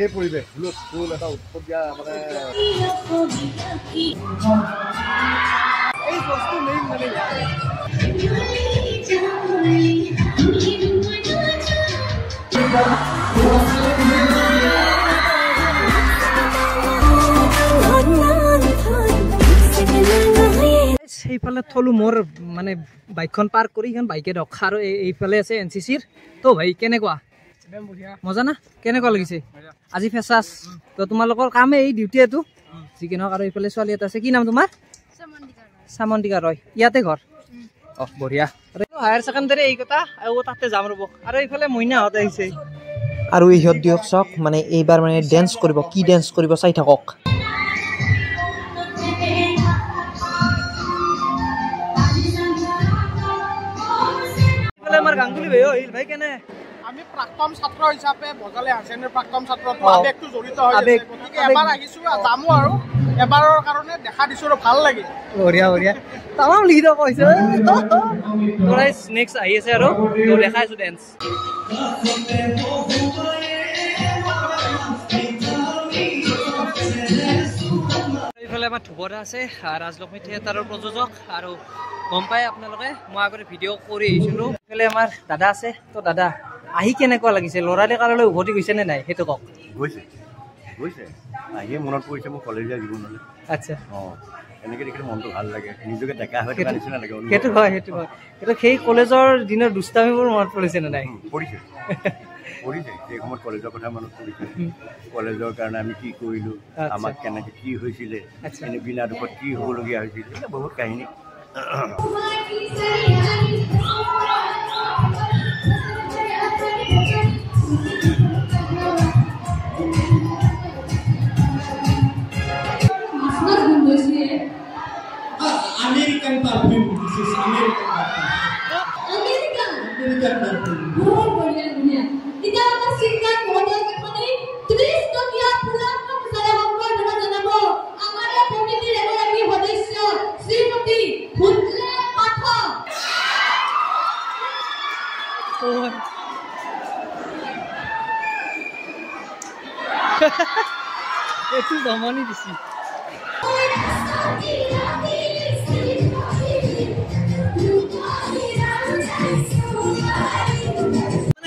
এই পৰিৱেশ ফুল এটা উৎসৱ দিয়া মানে এই বস্তু মেইন মানে সেইফালে থলো মোৰ মানে বাইকখন পাৰ্ক কৰি এখন বাইকে ৰখা আৰু এইফালে আছে এনচিচিৰ তো ভাই কেনেকুৱা মজা না কেনেকুৱা লাগিছে আজি ফেচাছ তো তোমালোকৰ কামে এই ডিউটি এইটো যিকি নহওক আৰু এইফালে ছোৱালী এটা আছে কি নাম তোমাৰ সামন্তিকা ৰয় ইয়াতে ঘৰ বঢ়িয়া হায়াৰ ছেকেণ্ডাৰী এই কথা আৰু তাতে যাম ৰ'ব আৰু এইফালে মইনাহঁত আহিছে আৰু ইহঁত দিয়ক চাওক মানে এইবাৰ মানে ডেন্স কৰিব কি ডেন্স কৰিব চাই থাকক আমাৰ গাঙ্গুলি ভাই হিল ভাই কেনে আমি প্ৰাক্তন ছাত্ৰ হিচাপে বজালে হাছেনৰ প্ৰাক্তন ছাত্ৰ আবেগটো জড়িত হৈ আছে গতিকে এবাৰ আহিছো যামো আৰু এবাৰৰ কাৰণে দেখা দিছো আৰু ভাল লাগে বঢ়িয়া বঢ়িয়া তামাম লিখি দিয়া কৈছে তোৰা নেক্সট আহি আছে আৰু তো দেখাইছো ডেন্স এইফালে আমাৰ ধুবৰা আছে ৰাজলক্ষ্মী থিয়েটাৰৰ প্ৰযোজক আৰু গম পাই আপোনালোকে মই আগতে ভিডিঅ' কৰি আহিছিলোঁ এইফালে আমাৰ দাদা আছে তো দাদা আহি কেনেকুৱা লাগিছে ল'ৰালি কাললৈ উভতি গৈছে নে নাই সেইটো কওক গৈছে গৈছে আহিয়ে মনত পৰিছে মোৰ কলেজীয়া জীৱনলৈ আচ্ছা এনেকৈ দেখিলে মনটো ভাল লাগে নিজকে ডেকা হৈ থকা নিচিনা লাগে সেইটো হয় কিন্তু সেই কলেজৰ দিনৰ দুষ্টামিবোৰ মনত পৰিছে নে নাই পৰিছে পৰিছে সেই সময়ত কলেজৰ কথা মনত পৰিছে কলেজৰ কাৰণে আমি কি কৰিলোঁ আমাক কেনেকৈ কি হৈছিলে এনে বিনা দুখত কি হ'বলগীয়া হৈছিল বহুত কাহিনী American perfume. This is American perfume. American perfume. बहुत बढ़िया दुनिया. इधर अपना सिंगर होटल के पनी 30 टकिया पुलाव का मसाला हमको धरा जनाबो. हमारे कमिटी रेगुलरली सदस्य श्रीमती भुतले पाठक. এইটো জমনি দিছি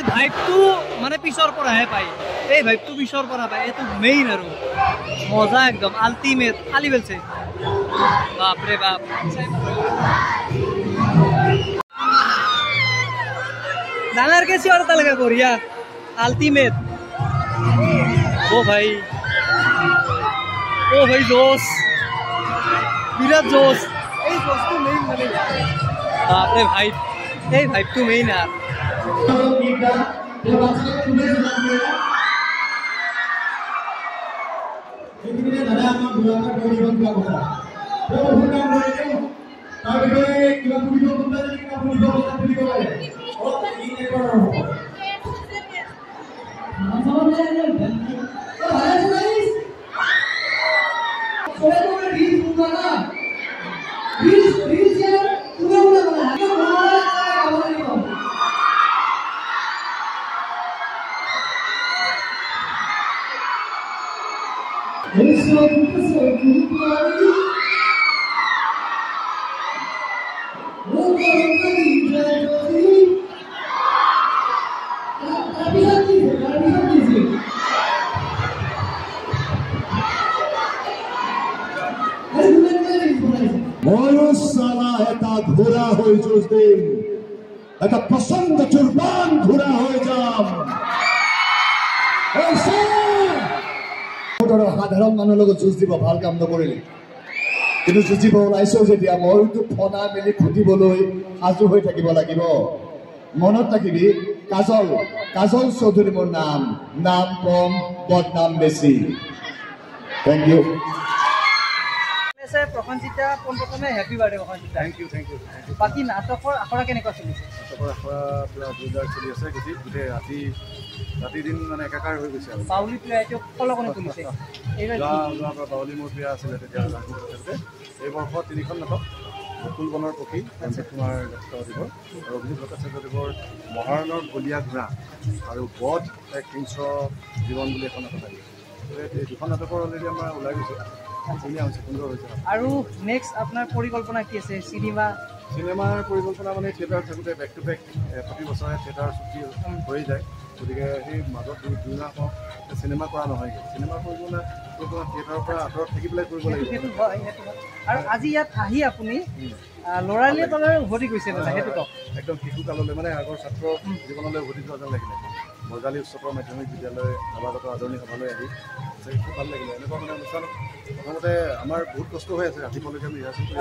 ভাইবটো মানে পিছৰ পৰাহে পায় এই ভাইবটো পিছৰ পৰা পায় এইটো মেইন আৰু মজা একদম আল্টিমেট খালি বেলছে বাপৰে বাপ ডাঙৰকে চিঞৰ এটা লাগে বঢ়িয়া আল্টিমেট ও ভাই জোশ বিরাট জোশ এই জোশটো মেইন মানে বাপরে ভাই এই ভাইবটো মেইন আর ঘোরা হয়ে দিন একটা প্রচন্ড চুরবান ঘোরা হয়ে যাম সাধারণ মানুষের লগত যুঁজ দিব ভাল কাম নকৰিলে কিন্তু যুঁজিব ওলাইছো যেতিয়া মইতো ফনা মেলি ফুটিবলৈ সাজু হৈ থাকিব লাগিব মনত ৰাখিবি কাজল চৌধুৰী মোৰ নাম কম বদনাম বেছি থেংক ইউ প্ৰসঞ্জিতা পোনপ্ৰথমে happy birthday Prasanjita. Thank you. বাকী নাটকৰ আখৰা কেনেকুৱা চলিছে? নাটকৰ আখৰা পুৰা জোৰদাৰ চলি আছে, গোটেই ৰাতি দিন মানে একাকাৰ হৈ গৈছে আৰু বাউলী প্লেয়াৰটো কলকনে তুলিছে। এইবাৰ যোৱাৰ পৰা বাউলী মোৰ প্ৰিয়া আছিলে তেতিয়া এই বৰ্ষ 3খন নাটক বকুল বনৰ পক্ষী ৰঞ্জিত কুমাৰ দত্তদেৱৰ আৰু অভিজিত ভট্টাচাৰ্যদেৱৰ মহাৰণৰ বলীয়া ঘোঁৰা আৰু বধ এক হিংস্ৰ জীৱন বুলি এখন নাটক আহিছে। এই দুখন নাটকৰ অলৰেডি আমাৰ ওলাই গৈছে, ধুনীয়া হৈছে, সুন্দৰ হৈছে। আৰু নেক্সট আপোনাৰ পৰিকল্পনা কি আছে? চিনেমাৰ পৰিকল্পনা মানে থিয়েটাৰত থাকোঁতে বেক টু বেক প্ৰতি বছৰে থিয়েটাৰ ছুটি হৈ যায়, গতিকে সেই মাজত দুই মাহ চিনেমা কৰা নহয়গৈ। চিনেমাৰ পৰিকল্পনা থিয়েটাৰৰ পৰা আঁতৰত থাকি পেলাই কৰিব লাগিব। সেইটো হয়। আৰু আজি ইয়াত আহি আপুনি ল'ৰালীৰ তললৈ উভতি গৈছে মানে সেইটো কওক। একদম শিশুকাললৈ মানে আগৰ ছাত্ৰ জীৱনলৈ উভতি যোৱা যেন লাগিলে। বৰজালি উচ্চতৰ মাধ্যমিক বিদ্যালয় নৱাগত আদৰণি সভালৈ আহি খুব ভাল লাগিলে। এনেকুৱা মানে অনুষ্ঠান প্ৰথমতে আমাৰ বহুত কষ্ট হৈ আছে, ৰাতিপুৱালৈকে আমি ৰিহাৰ্চেল কৰি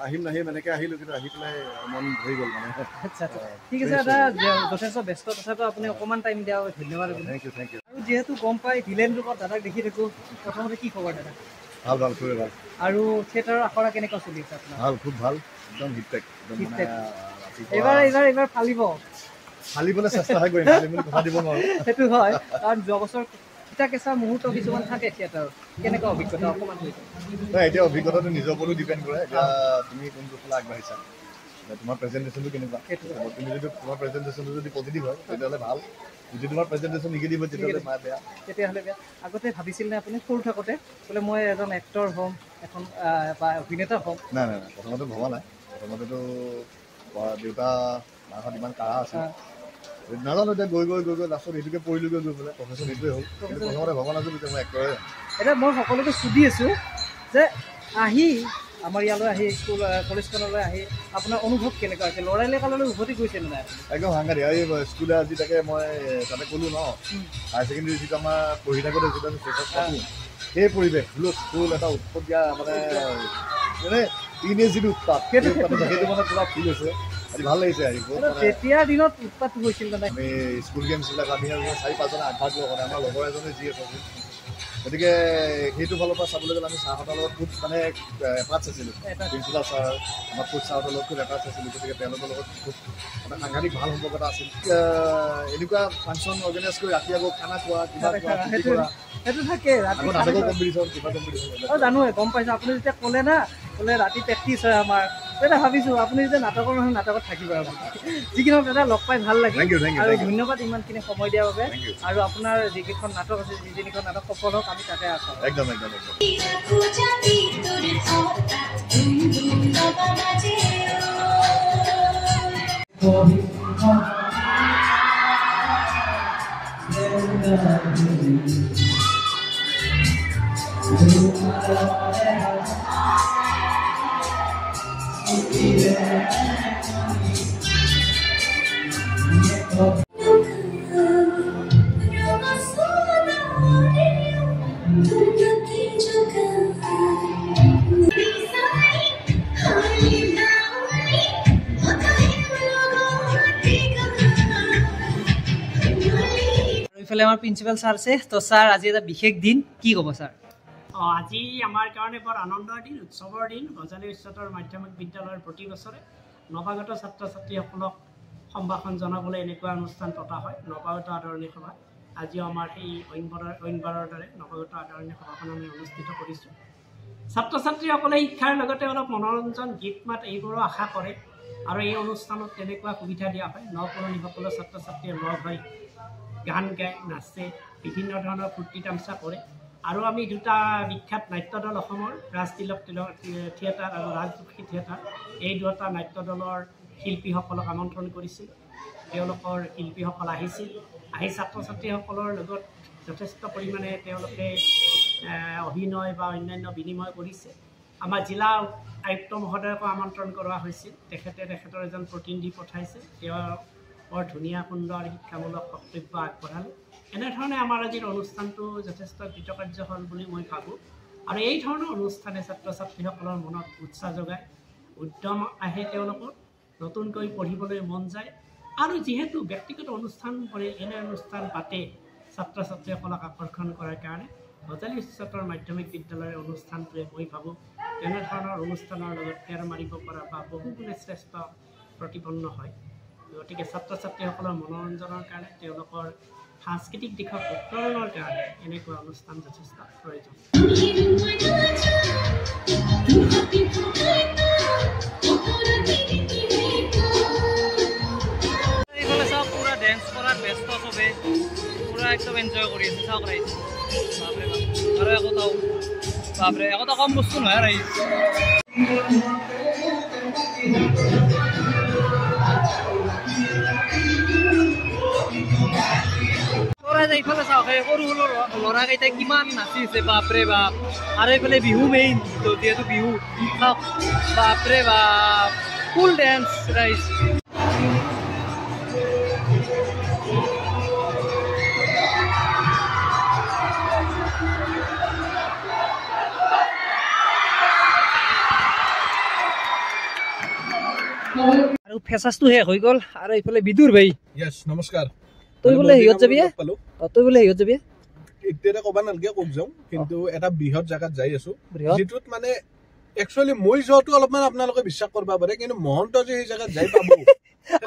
আহিম এনেকৈ আহিলোঁ, কিন্তু আহি পেলাই মন ভৰি গ'ল মানে। আচ্ছা ঠিক আছে দাদা, যথেষ্ট ব্যস্ত তথাপিও আপুনি অকণমান টাইম দিয়া ধন্যবাদ। Thank you. আৰু যিহেতু গম পাই ভিলেন ৰূপত দাদাক দেখি থাকোঁ, প্ৰথমতে কি খবৰ দাদা? ভাল খুবেই ভাল। আৰু থিয়েটাৰৰ আখৰা কেনেকুৱা চলি আছে আপোনাৰ? ভাল, খুব ভাল, একদম হিটটেক। এইবাৰ ফালিবলৈ চেষ্টাহে কৰিম, কথা দিব নোৱাৰোঁ। সেইটো হয়, কাৰণ যোৱা বছৰ কেঁচা মুহূৰ্ত কিছুমান থাকে থিয়েটাৰত। কেনেকুৱা অভিজ্ঞতা অকণমান হৈছে? এতিয়া অভিজ্ঞতাটো নিজৰ ওপৰতো ডিপেণ্ড কৰে। এতিয়া তুমি কোনটো ফালে আগবাঢ়িছা, তোমাৰ প্ৰেজেণ্টেশ্যনটো কেনেকুৱা। তুমি যদি তোমাৰ প্ৰেজেণ্টেশ্যনটো যদি পজিটিভ হয় তেতিয়াহ'লে ভাল, যদি তোমাৰ প্ৰেজেণ্টেশ্যন নিগেটিভ হয় তেতিয়াহ'লে বেয়া। আগতে ভাবিছিল নে আপুনি সৰু থাকোঁতে বোলে মই এজন এক্টৰ হ'ম, এখন বা অভিনেতা হ'ম? নাই, প্ৰথমতে ভবা নাই। প্ৰথমতেতো দেউতা মাহঁত ইমান কাঢ়া আছিল, নাজানো এতিয়া গৈ লাষ্টত এইটোকে পৰিলোগৈ, গৈ পেলাই প্ৰফেশ্যন এইটোৱে হ'ল। কিন্তু প্ৰথমতে ভবা নাছিলোঁ যে মই এক্টৰে। এতিয়া মই সকলোকে সুধি আছোঁ যে আহি আমাৰ ইয়ালৈ আহি স্কুল কলেজখনলৈ আহি আপোনাৰ অনুভৱ কেনেকুৱা হৈছে? ল'ৰালি কাললৈ উভতি গৈছে নে নাই? একদম সাংঘাতিক। এই স্কুলে আজি তাকে মই তাতে ক'লোঁ ন, হায়াৰ ছেকেণ্ডেৰী যিটো আমাৰ পঢ়ি থাকোঁতে যিটো আমি চেকত থাকোঁ, সেই পৰিৱেশ স্কুল এটা উৎপাত দিয়া মানে টিনেজ যিটো উৎপাত, সেইটো মানে পুৰা ফিল হৈছে। আজি ভাল লাগিছে আহি। তেতিয়াৰ দিনত উৎপাত হৈছিল মানে আমি স্কুল গেমছবিলাক আমি 4-5জনে আগভাগ লোৱা মানে আমাৰ লগৰ এজনে যি আছিল। গতিকে সেইটো ফালৰ পৰা চাবলৈ গ'লে আমি ছাৰহঁতৰ লগত খুব মানে এটাচ আছিলোঁ। প্ৰিন্সিপাল ছাৰ, আমাৰ কোচ ছাৰহঁতৰ লগত খুব এটাচ আছিলোঁ। গতিকে তেওঁলোকৰ লগত খুব মানে সাংঘাতিক ভাল সম্পৰ্ক এটা আছিল। এনেকুৱা ফাংচন অৰ্গেনাইজ কৰি ৰাতি আকৌ খানা খোৱা, কিবা খোৱা, সেইটো থাকে। নাটকৰ কম্পিটিশ্যন, কিবা কম্পিটিশ্যন জানোৱে, গম পাইছোঁ। আপুনি যেতিয়া ক'লে না, বোলে ৰাতি প্ৰেক্টিচ হয় আমাৰ, তেতিয়া ভাবিছোঁ আপুনি যেতিয়া নাটকৰ মানুহ নাটকত থাকিব। আপুনি যি কি নহওক দাদা, লগ পাই ভাল লাগিল আৰু ধন্যবাদ ইমানখিনি সময় দিয়াৰ বাবে। আৰু আপোনাৰ যিকেইখন নাটক আছে, যি তিনিখন নাটক সফল হওক, আমি তাতে আছোঁ। একদম। ইফালে আমাৰ প্ৰিন্সিপাল ছাৰ আছে। তো ছাৰ, আজি এটা বিশেষ দিন, কি ক'ব ছাৰ? আজি আমাৰ কাৰণে বৰ আনন্দৰ দিন, উৎসৱৰ দিন। বৰজালি উচ্চতৰ মাধ্যমিক বিদ্যালয়ৰ প্ৰতি বছৰে নৱাগত ছাত্ৰ ছাত্ৰীসকলক সম্ভাষণ জনাবলৈ এনেকুৱা অনুষ্ঠান পতা হয়, নৱাগত আদৰণি সভা। আজিও আমাৰ সেই অইনবাৰৰ দৰে নৱাগত আদৰণি সভাখন আমি অনুষ্ঠিত কৰিছোঁ। ছাত্ৰ ছাত্ৰীসকলে শিক্ষাৰ লগতে অলপ মনোৰঞ্জন, গীত মাত এইবোৰো আশা কৰে আৰু এই অনুষ্ঠানত তেনেকুৱা সুবিধা দিয়া হয়। নপুৰণিসকলৰ ছাত্ৰ ছাত্ৰীয়ে লগ হৈ গান গায়, নাচে, বিভিন্ন ধৰণৰ ফূৰ্তি তামচা কৰে। আৰু আমি দুটা বিখ্যাত নাট্য দল অসমৰ, ৰাজতিলক থিয়েটাৰ আৰু ৰাজলক্ষ্মী থিয়েটাৰ, এই দুটা নাট্য দলৰ শিল্পীসকলক আমন্ত্ৰণ কৰিছিল। তেওঁলোকৰ শিল্পীসকল আহিছিল, আহি ছাত্ৰ ছাত্ৰীসকলৰ লগত যথেষ্ট পৰিমাণে তেওঁলোকে অভিনয় বা অন্যান্য বিনিময় কৰিছে। আমাৰ জিলা আয়ুক্ত মহোদয়কো আমন্ত্ৰণ কৰোৱা হৈছিল। তেখেতৰ এজন প্ৰতিনিধি পঠাইছে। তেওঁ বৰ ধুনীয়া সুন্দৰ শিক্ষামূলক বক্তব্য আগবঢ়ালে। এনেধৰণে আমাৰ আজিৰ অনুষ্ঠানটো যথেষ্ট কৃতকাৰ্য হ'ল বুলি মই ভাবোঁ। আৰু এই ধৰণৰ অনুষ্ঠানে ছাত্ৰ ছাত্ৰীসকলৰ মনত উৎসাহ যোগায়, উদ্যম আহে, তেওঁলোকৰ নতুনকৈ পঢ়িবলৈ মন যায়। আৰু যিহেতু ব্যক্তিগত অনুষ্ঠান কৰে, এনে অনুষ্ঠান পাতে ছাত্ৰ ছাত্ৰীসকলক আকৰ্ষণ কৰাৰ কাৰণে, ভজালী উচ্চতৰ মাধ্যমিক বিদ্যালয়ৰ অনুষ্ঠানটোৱে মই ভাবোঁ তেনেধৰণৰ অনুষ্ঠানৰ লগত ফেৰ মাৰিব পৰা বা বহুগুণে শ্ৰেষ্ঠ প্ৰতিপন্ন হয়। গতিকে ছাত্ৰ ছাত্ৰীসকলৰ মনোৰঞ্জনৰ কাৰণে তেওঁলোকৰ সাংস্কৃতিক দিশক উত্তৰণৰ কাৰণে এনেকুৱা অনুষ্ঠান যথেষ্ট প্ৰয়োজন। এইফালে চাওক পুৰা ডেন্স কৰাৰ ব্যস্ত চবে পুৰা একদম এনজয় কৰি আছে চাওক ৰাইজ বাপৰে আৰু একোটাও বাপৰে একোটা কম বস্তু নহয় ৰাইজ এইফালে চাওক সৰু সৰু ল'ৰাকেইটাই কিমান নাচিছে বাপৰে বাপ আৰু এইফালে বিহু মেইন যিহেতু বিহু চাওক বাপৰে বাপ ফুল ডেন্স ৰাইজ আৰু ফেচাছটো শেষ হৈ গ'ল আৰু এইফালে বিদুৰ ভাই নমস্কাৰ তই বোলে হিয়ত যাবি তই বোলে হিয়ত যাবি এতিয়া ক'বা নালাগে ক'ত যাওঁ কিন্তু এটা বৃহৎ জাগাত যাই আছো যিটোত মানে একচুৱেলি মই যোৱাটো অলপমান আপোনালোকে বিশ্বাস কৰিব পাৰে কিন্তু মহন্ত যে সেই জাগাত যাই পাব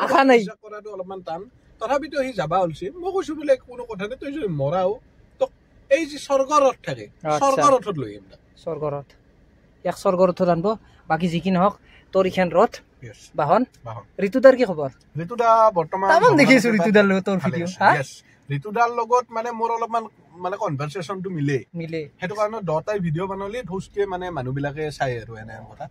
আশা নাই বিশ্বাস কৰাটো অলপমান টান তথাপিতো সি যাবা ওলছি মই কৈছো বোলে কোনো কথা নাই তই যদি মৰাও তো এই যে স্বৰ্গৰথ থাকে স্বৰ্গৰথত লৈ আহিম স্বৰ্গৰথ এক স্বৰ্গৰথত আনব বাকী যিকি নহওক তোৰ ইখান ৰথ বাহন ঋতুদাৰ কি খবৰ ঋতুদা বৰ্তমান তামান দেখিছো ঋতুদাৰ লগত তোৰ ভিডিঅ ঋতুদাৰ লগত মানে মোৰ অলপমান মানে কনভাৰচেচনটো মিলে সেইটো কাৰণে 10টাই ভিডিঅ' বনালে ধুচকে মানে মানুহবিলাকে চাই আৰু এনে কথা